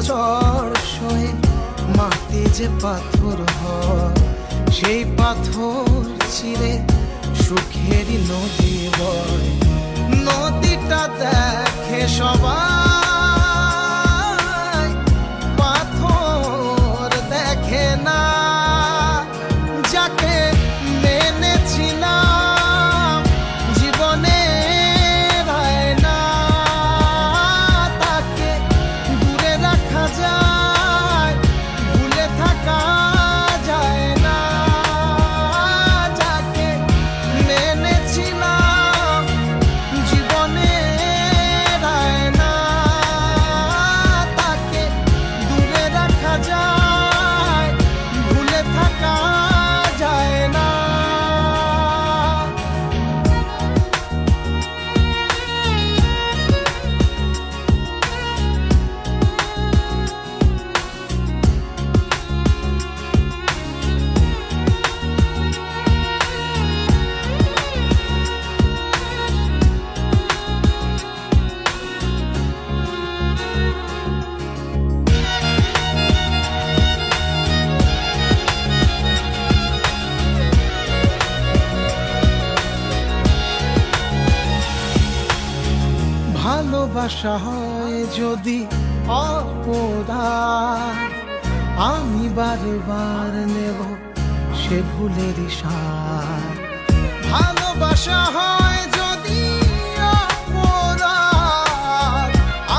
ঝড় সয়ে মাটি যে পাথর হয়, সেই পাথর চিরে সুখেরই নদী বয়। নদীটা দেখে সবাই, পাথর দেখে না। যাকে মেনেছিলাম জীবনে না, তাকে দূরে রাখা যায়, ভুলে থাকা যায় না। যাকে মেনেছিলাম জীবনে না, তাকে দূরে রাখা যায়, ভুলে থাকা যায় না। ভালোবাসা হয় যদি অপরাধ, আমি বারবার নেব সে ভুলেরই সার। ভালোবাসা হয় যদি অপরাধ,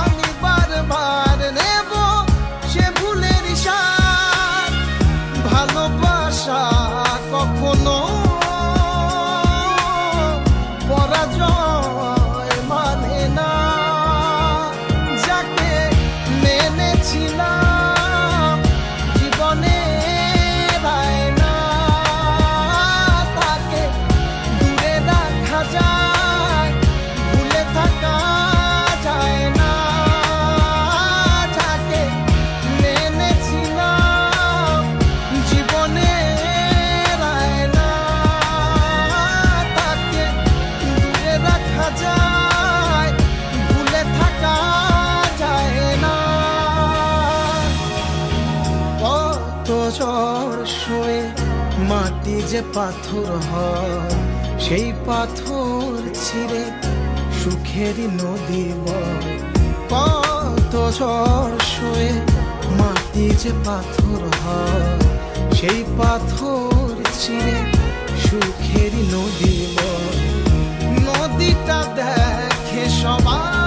আমি বারবার নেব সে ভুলেরই সার। ভালোবাসা কখনো পরাজয় মানে না। যাকে মেনেছিলাম জীবনে না, তাকে দূরে রাখা যায়, ভুলে থাকা যায় না। যাকে মেনেছিলাম জীবনে না, তাকে দূরে রাখা যায়, ভুলে থাকা যায় না। কত ঝড় সয়ে মাটি যে পাথর হয়, সেই পাথর ছিঁড়ে সুখেরই নদী বয়। কত ঝড় সয়ে মাটি যে পাথর হয়, সেই পাথর ছিঁড়ে সুখেরই নদী বয়। নদীটা দেখে সবাই,